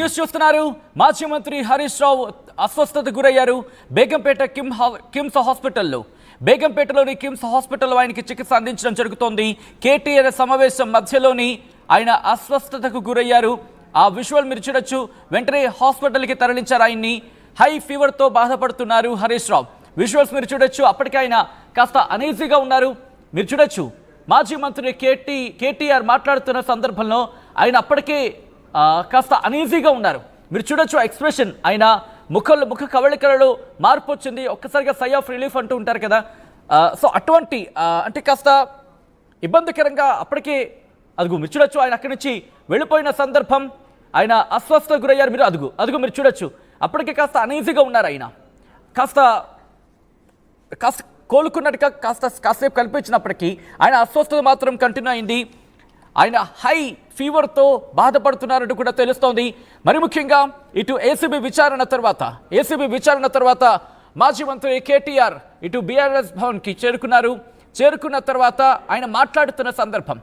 News చూస్తున్నారు. మాజీ మంత్రి హరీష్ రావు అస్వస్థతకు గురయ్యారు. బేగంపేట కిమ్స్ హాస్పిటల్లో బేగంపేటలోని కిమ్స్ హాస్పిటల్లో ఆయనకి చికిత్స అందించడం జరుగుతోంది. కేటీఆర్ సమావేశం మధ్యలోని ఆయన అస్వస్థతకు గురయ్యారు. ఆ విజువల్ మీరు చూడొచ్చు. వెంటనే హాస్పిటల్కి తరలించారు ఆయన్ని. హై ఫీవర్తో బాధపడుతున్నారు హరీష్ రావు. విజువల్స్ మీరు చూడొచ్చు. అప్పటికే ఆయన కాస్త అనీజీగా ఉన్నారు. మీరు చూడొచ్చు. మాజీ మంత్రి కేటీఆర్ మాట్లాడుతున్న సందర్భంలో ఆయన అప్పటికే కాస్త అనీజీగా ఉన్నారు. మీరు చూడొచ్చు ఎక్స్ప్రెషన్. ఆయన ముఖ కవళికలలో మార్పు వచ్చింది. ఒక్కసారిగా సై ఆఫ్ రిలీఫ్ అంటూ ఉంటారు కదా. సో అటువంటి అంటే కాస్త ఇబ్బందికరంగా అప్పటికే అదుగు మీరు చూడొచ్చు. ఆయన అక్కడి నుంచి వెళ్ళిపోయిన సందర్భం. ఆయన అస్వస్థ గురయ్యారు. మీరు అదుగు మీరు చూడొచ్చు. అప్పటికే కాస్త అనీజీగా ఉన్నారు. ఆయన కాస్త కోలుకున్నట్టుగా కాసేపు కల్పించినప్పటికీ ఆయన అస్వస్థత మాత్రం కంటిన్యూ అయింది. ఆయన హై ఫీవర్తో బాధపడుతున్నారంటూ కూడా తెలుస్తోంది. మరి ముఖ్యంగా ఇటు ఏసీబీ విచారణ తర్వాత మాజీ మంత్రి కేటీఆర్ ఇటు బీఆర్ఎస్ భవన్కి చేరుకున్న తర్వాత ఆయన మాట్లాడుతున్న సందర్భం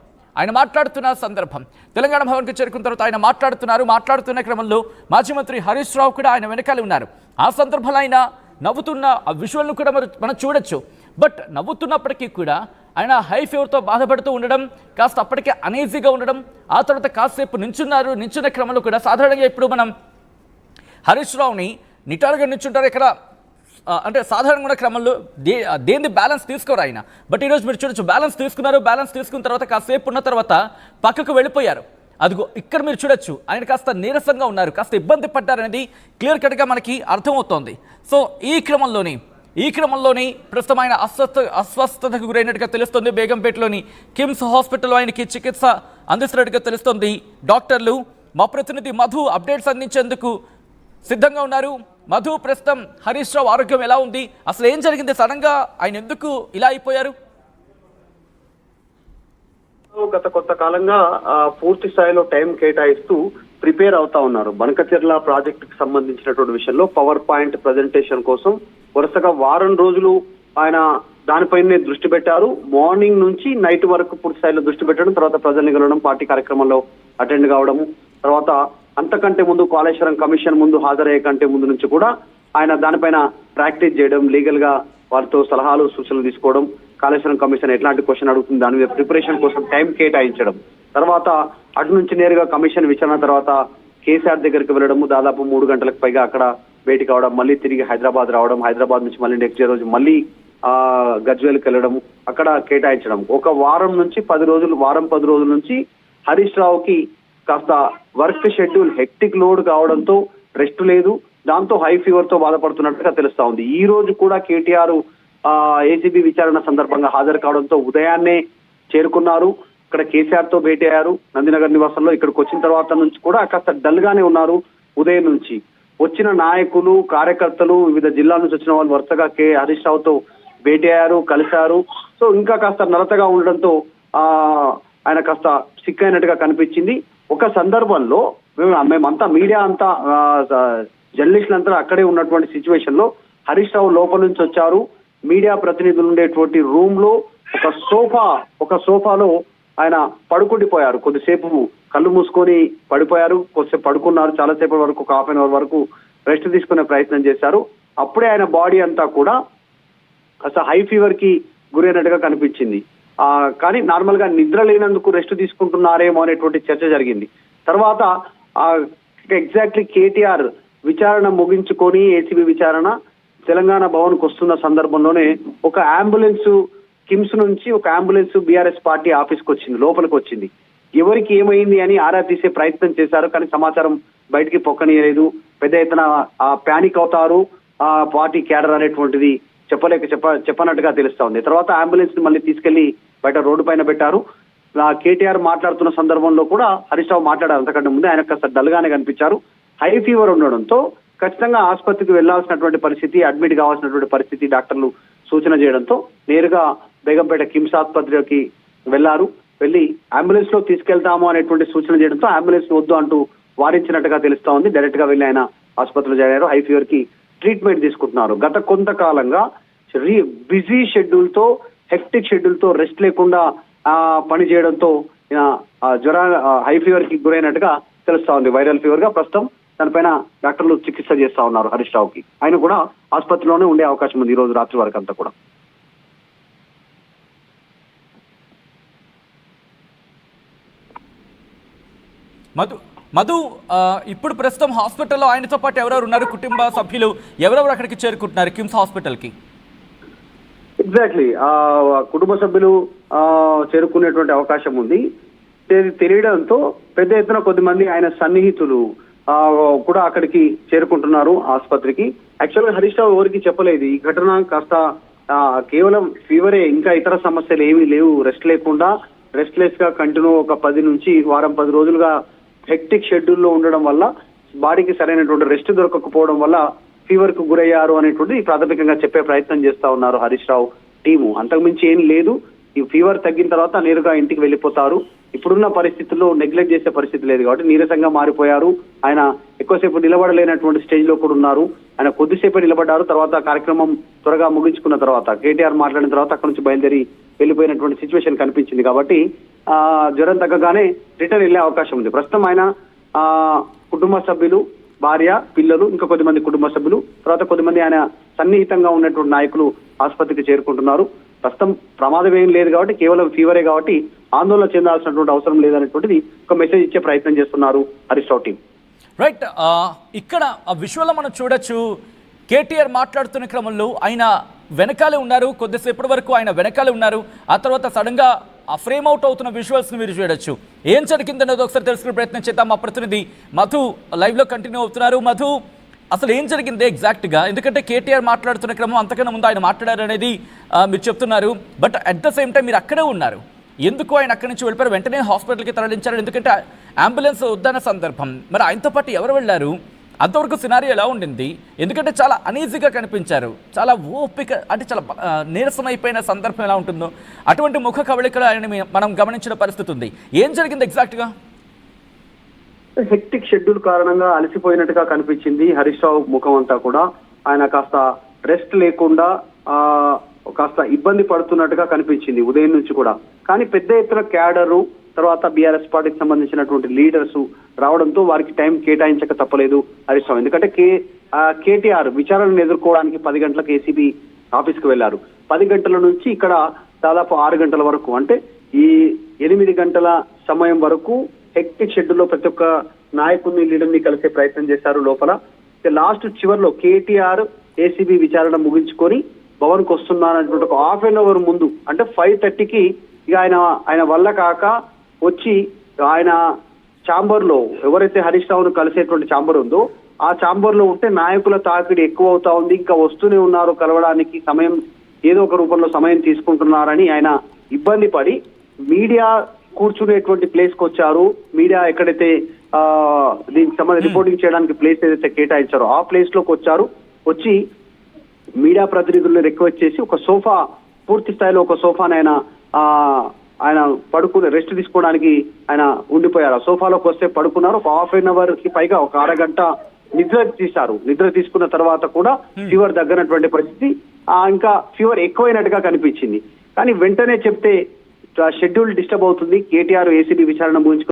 తెలంగాణ భవన్కి చేరుకున్న తర్వాత ఆయన మాట్లాడుతున్న క్రమంలో మాజీ మంత్రి హరీష్ రావు కూడా ఆయన వెనకాల ఉన్నారు. ఆ సందర్భంలో ఆయన నవ్వుతున్న ఆ విజువల్ను కూడా మనం చూడొచ్చు. బట్ నవ్వుతున్నప్పటికీ కూడా ఆయన హై ఫీవర్తో బాధపడుతూ ఉండడం, కాస్త అప్పటికే అనీజీగా ఉండడం, ఆ తర్వాత కాసేపు నించున్న క్రమంలో కూడా సాధారణంగా ఇప్పుడు మనం హరీష్ రావుని నిటారుగా నించుంటారు. ఇక్కడ అంటే సాధారణంగా ఉన్న క్రమంలో దేని బ్యాలెన్స్ తీసుకోరు ఆయన. బట్ ఈరోజు మీరు చూడొచ్చు బ్యాలెన్స్ తీసుకున్న తర్వాత కాసేపు ఉన్న తర్వాత పక్కకు వెళ్ళిపోయారు. అదిగో ఇక్కడ మీరు చూడొచ్చు. ఆయన కాస్త నీరసంగా ఉన్నారు, కాస్త ఇబ్బంది పడ్డారనేది క్లియర్ కట్గా మనకి అర్థమవుతోంది. సో ఈ క్రమంలోని ప్రస్తుతం ఆయన అస్వస్థతకు గురైనట్టుగా తెలుస్తుంది. బేగంపేటలోని కిమ్స్ హాస్పిటల్లో ఆయనకి చికిత్స అందిస్తున్నట్టుగా తెలుస్తుంది. డాక్టర్లు మా ప్రతినిధి మధు అప్డేట్స్ అందించేందుకు సిద్ధంగా ఉన్నారు. మధు, ప్రస్తుతం హరీష్ రావు ఆరోగ్యం ఎలా ఉంది? అసలు ఏం జరిగింది? సడన్ గా ఆయన ఎందుకు ఇలా అయిపోయారు? గత కొంతకాలంగా పూర్తి స్థాయిలో టైం కేటాయిస్తూ ప్రిపేర్ అవుతా ఉన్నారు. బనకచెర్ల ప్రాజెక్టుకి సంబంధించినటువంటి విషయంలో పవర్ పాయింట్ ప్రజెంటేషన్ కోసం వరుసగా వారం రోజులు ఆయన దానిపైనే దృష్టి పెట్టారు. మార్నింగ్ నుంచి నైట్ వరకు పూర్తి స్థాయిలో దృష్టి పెట్టడం, తర్వాత ప్రజల్ని కలవడం, పార్టీ కార్యక్రమంలో అటెండ్ కావడము, తర్వాత అంతకంటే ముందు కాళేశ్వరం కమిషన్ ముందు హాజరయ్యే కంటే ముందు నుంచి కూడా ఆయన దానిపైన ప్రాక్టీస్ చేయడం, లీగల్ గా వారితో సలహాలు సూచనలు తీసుకోవడం, కాళేశ్వరం కమిషన్ ఎట్లాంటి క్వశ్చన్ అడుగుతుంది దాని మీద ప్రిపరేషన్ కోసం టైం కేటాయించడం, తర్వాత అటు నుంచి నేరుగా కమిషన్ విచారణ తర్వాత కేసీఆర్ దగ్గరికి వెళ్ళడము, దాదాపు 3 గంటలకు పైగా అక్కడ భేటీ కావడం, మళ్ళీ తిరిగి హైదరాబాద్ రావడం, హైదరాబాద్ నుంచి మళ్ళీ నెక్స్ట్ డే రోజు మళ్ళీ గజ్వేల్కి వెళ్ళడం, అక్కడ కేటాయించడం. ఒక వారం 10 రోజుల నుంచి హరీష్ రావుకి కాస్త వర్క్ షెడ్యూల్ హెక్టిక్ లోడ్ కావడంతో రెస్ట్ లేదు. దాంతో హై ఫీవర్ తో బాధపడుతున్నట్టుగా తెలుస్తా ఉంది. ఈ రోజు కూడా కేటీఆర్ ఏసీబీ విచారణ సందర్భంగా హాజరు కావడంతో ఉదయాన్నే చేరుకున్నారు. ఇక్కడ కేసీఆర్ తో భేటీ అయ్యారు నందినగర్ నివాసంలో. ఇక్కడికి వచ్చిన తర్వాత నుంచి కూడా కాస్త డల్ గానే ఉన్నారు. ఉదయం నుంచి వచ్చిన నాయకులు, కార్యకర్తలు, వివిధ జిల్లాల నుంచి వచ్చిన వాళ్ళు వరుసగా హరీష్ రావుతో భేటీ అయ్యారు, కలిశారు. సో ఇంకా కాస్త నలతగా ఉండడంతో ఆయన కాస్త సిక్ అయినట్టుగా కనిపించింది. ఒక సందర్భంలో మేమంతా మీడియా అంతా జర్నలిస్టులంతా అక్కడే ఉన్నటువంటి సిచ్యువేషన్ లో హరీష్ రావు లోపల నుంచి వచ్చారు. మీడియా ప్రతినిధులు ఉండేటువంటి రూమ్ లో ఒక సోఫాలో ఆయన పడుకుండిపోయారు. కొద్దిసేపు కళ్ళు మూసుకొని పడిపోయారు, కొద్దిసేపు పడుకున్నారు. చాలాసేపటి వరకు, ఒక హాఫ్ అన్ అవర్ వరకు రెస్ట్ తీసుకునే ప్రయత్నం చేశారు. అప్పుడే ఆయన బాడీ అంతా కూడా కాస్త హై ఫీవర్ కి గురైనట్టుగా కనిపించింది. కానీ నార్మల్ గా నిద్ర లేనందుకు రెస్ట్ తీసుకుంటున్నారేమో అనేటువంటి చర్చ జరిగింది. తర్వాత ఎగ్జాక్ట్లీ కేటీఆర్ విచారణ ముగించుకొని ఏసీబీ విచారణ తెలంగాణ భవన్ కు వస్తున్న సందర్భంలోనే ఒక అంబులెన్స్ కిమ్స్ నుంచి ఒక అంబులెన్స్ బీఆర్ఎస్ పార్టీ ఆఫీస్కి వచ్చింది, లోపలికి వచ్చింది. ఎవరికి ఏమైంది అని ఆరా తీసే ప్రయత్నం చేశారు, కానీ సమాచారం బయటికి పొక్కనీయలేదు. పెద్ద ఎత్తున ప్యానిక్ అవుతారు పార్టీ క్యాడర్ అనేటువంటిది చెప్పనట్టుగా తెలుస్తా ఉంది. తర్వాత అంబులెన్స్ ని మళ్ళీ తీసుకెళ్లి బయట రోడ్డు పైన పెట్టారు. కేటీఆర్ మాట్లాడుతున్న సందర్భంలో కూడా హరీష్ రావు మాట్లాడారు. అంతకంటే ముందే ఆయన కాస్త డల్ గానే కనిపించారు. హై ఫీవర్ ఉండడంతో ఖచ్చితంగా ఆసుపత్రికి వెళ్లాల్సినటువంటి పరిస్థితి, అడ్మిట్ కావాల్సినటువంటి పరిస్థితి డాక్టర్లు సూచన చేయడంతో నేరుగా బేగంపేట కిమ్స్ ఆసుపత్రికి వెళ్ళి అంబులెన్స్ లో తీసుకెళ్తాము అనేటువంటి సూచన చేయడంతో అంబులెన్స్ వద్దు అంటూ వారించినట్టుగా తెలుస్తా ఉంది. డైరెక్ట్ గా వెళ్ళి ఆయన ఆసుపత్రిలో చేరారు. హై ఫీవర్ కి ట్రీట్మెంట్ తీసుకుంటున్నారు. గత కొంతకాలంగా బిజీ షెడ్యూల్ తో, హెక్టిక్ షెడ్యూల్ తో రెస్ట్ లేకుండా పని చేయడంతో హై ఫీవర్ కి గురైనట్టుగా తెలుస్తా ఉంది. వైరల్ ఫీవర్ గా ప్రస్తుతం దానిపైన డాక్టర్లు చికిత్స చేస్తా ఉన్నారు హరీష్ రావుకి. ఆయన కూడా ఆసుపత్రిలోనే ఉండే అవకాశం ఉంది ఈ రోజు రాత్రి వరకు అంతా కూడా. మధు ఇప్పుడు ప్రస్తుతం హాస్పిటల్లో ఆయనతో పాటు ఎవరెవరు ఉన్నారు, కుటుంబ సభ్యులు ఎవరెవరు అక్కడికి చేరుకుంటున్నారు కిమ్స్ హాస్పిటల్కి? ఎగ్జాక్ట్లీ కుటుంబ సభ్యులు చేరుకునేటువంటి అవకాశం ఉంది. తెలియడంతో పెద్ద ఎత్తున కొద్దిమంది ఆయన సన్నిహితులు కూడా అక్కడికి చేరుకుంటున్నారు ఆసుపత్రికి. యాక్చువల్గా హరీష్ రావు ఎవరికి చెప్పలేదు ఈ ఘటన. కాస్త కేవలం ఫీవరే, ఇంకా ఇతర సమస్యలు ఏమీ లేవు. రెస్ట్ లేకుండా రెస్ట్లెస్ గా కంటిన్యూ ఒక 10 నుంచి వారం 10 రోజులుగా హెక్టిక్ షెడ్యూల్లో ఉండడం వల్ల బాడీకి సరైనటువంటి రెస్ట్ దొరకకపోవడం వల్ల ఫీవర్ కు గురయ్యారు అనేటువంటిది ప్రాథమికంగా చెప్పే ప్రయత్నం చేస్తా ఉన్నారు హరీష్ రావు టీము. అంతకుమించి ఏం లేదు. ఈ ఫీవర్ తగ్గిన తర్వాత నేరుగా ఇంటికి వెళ్ళిపోతారు. ఇప్పుడున్న పరిస్థితుల్లో నెగ్లెక్ట్ చేసే పరిస్థితి లేదు కాబట్టి నీరసంగా మారిపోయారు. ఆయన ఎక్కువసేపు నిలబడలేనటువంటి స్టేజ్ లో కూడా ఉన్నారు. ఆయన కొద్దిసేపే నిలబడ్డారు. తర్వాత కార్యక్రమం త్వరగా ముగించుకున్న తర్వాత కేటీఆర్ మాట్లాడిన తర్వాత అక్కడి నుంచి బయలుదేరి వెళ్ళిపోయినటువంటి సిచ్యువేషన్ కనిపించింది. కాబట్టి జ్వరం తగ్గగానే రిటర్న్ వెళ్లే అవకాశం ఉంది. ప్రస్తుతం ఆయన కుటుంబ సభ్యులు, భార్య, పిల్లలు, ఇంకా కొద్దిమంది కుటుంబ సభ్యులు, తర్వాత కొద్దిమంది ఆయన సన్నిహితంగా ఉన్నటువంటి నాయకులు ఆసుపత్రికి చేరుకుంటున్నారు. ప్రస్తుతం ప్రమాదం ఏం లేదు కాబట్టి కేవలం ఫీవరే కాబట్టి ఆందోళన చెందాల్సినటువంటి అవసరం లేదనేటువంటిది ఒక మెసేజ్ ఇచ్చే ప్రయత్నం చేస్తున్నారు హరీష్ రావు టీం. రైట్, ఇక్కడ విజువల్లో మనం చూడొచ్చు కేటీఆర్ మాట్లాడుతున్న క్రమంలో ఆయన వెనకాలే ఉన్నారు. కొద్దిసేపటి వరకు ఆయన వెనకాలే ఉన్నారు. ఆ తర్వాత సడన్గా ఆ ఫ్రేమ్ అవుట్ అవుతున్న విజువల్స్ని మీరు చూడొచ్చు. ఏం జరిగిందనేది ఒకసారి తెలుసుకునే ప్రయత్నం చేద్దాం. మా ప్రతినిధి మధు లైవ్లో కంటిన్యూ అవుతున్నారు. మధు, అసలు ఏం జరిగింది ఎగ్జాక్ట్గా? ఎందుకంటే కేటీఆర్ మాట్లాడుతున్న క్రమం అంతకన్నా ముందు ఆయన మాట్లాడారు అనేది మీరు చెప్తున్నారు. But at the same time మీరు అక్కడే ఉన్నారు. ఎందుకు ఆయన అక్కడి నుంచి వెళ్ళిపోయారు? వెంటనే హాస్పిటల్కి తరలించారు. ఎందుకంటే అంబులెన్స్ వద్దన్న సందర్భం. మరి ఆయనతో పాటు ఎవరు వెళ్ళారు? అంతవరకు సినారీ ఎలా ఉండింది? ఎందుకంటే చాలా అనీజీగా కనిపించారు. చాలా ఓపిక, అంటే చాలా నీరసం అయిపోయిన సందర్భం ఎలా ఉంటుందో అటువంటి ముఖ కవళికలు ఆయన మనం గమనించిన పరిస్థితి ఉంది. ఏం జరిగింది ఎగ్జాక్ట్గా? హెక్టిక్ షెడ్యూల్ కారణంగా అలసిపోయినట్టుగా కనిపించింది హరీష్ రావు ముఖం అంతా కూడా. ఆయన కాస్త రెస్ట్ లేకుండా కాస్త ఇబ్బంది పడుతున్నట్టుగా కనిపించింది ఉదయం నుంచి కూడా. కానీ పెద్ద ఎత్తున క్యాడరు, తర్వాత బీఆర్ఎస్ పార్టీకి సంబంధించినటువంటి లీడర్స్ రావడంతో వారికి టైం కేటాయించక తప్పలేదు హరీష్ రావు. ఎందుకంటే కేటీఆర్ విచారణను ఎదుర్కోవడానికి 10 గంటలకు ఏసీబీ ఆఫీస్కి వెళ్లారు. 10 గంటల నుంచి ఇక్కడ దాదాపు 6 గంటల వరకు, అంటే ఈ 8 గంటల సమయం వరకు హెక్టిక్ షెడ్యూల్లో ప్రతి ఒక్క నాయకుడిని, లీడర్ని కలిసే ప్రయత్నం చేశారు లోపల. లాస్ట్ చివరిలో కేటీఆర్ ఏసీబీ విచారణ ముగించుకొని భవన్ కు వస్తున్నారన్నటువంటి ఒక హాఫ్ అన్ అవర్ ముందు, అంటే 5:30కి ఇక ఆయన వల్ల కాక వచ్చి ఆయన ఛాంబర్ లో, ఎవరైతే హరీష్ రావును కలిసేటువంటి ఛాంబర్ ఉందో ఆ ఛాంబర్ లో ఉంటే నాయకుల తాకిడి ఎక్కువ అవుతా ఉంది, ఇంకా వస్తూనే ఉన్నారు కలవడానికి, సమయం ఏదో ఒక రూపంలో సమయం తీసుకుంటున్నారని ఆయన ఇబ్బంది పడి మీడియా కూర్చునేటువంటి ప్లేస్ కి వచ్చారు. మీడియా ఎక్కడైతే దీనికి సంబంధించి రిపోర్టింగ్ చేయడానికి ప్లేస్ ఏదైతే కేటాయించారో ఆ ప్లేస్ లోకి వచ్చారు. వచ్చి మీడియా ప్రతినిధులను రిక్వెస్ట్ చేసి ఒక సోఫా, పూర్తి స్థాయిలో ఒక సోఫాని ఆయన పడుకుని రెస్ట్ తీసుకోవడానికి ఆయన ఉండిపోయారు. ఆ సోఫాలోకి వస్తే పడుకున్నారు. ఒక హాఫ్ అన్ అవర్ కి పైగా ఒక అరగంట నిద్ర తీశారు. నిద్ర తీసుకున్న తర్వాత కూడా ఫీవర్ తగ్గనటువంటి పరిస్థితి, ఇంకా ఫీవర్ ఎక్కువైనట్టుగా కనిపించింది. కానీ వెంటనే చెప్తే షెడ్యూల్ డిస్టర్బ్ అవుతుంది. కేటీఆర్ ఏసీబీ విచారణ ముగించుకుని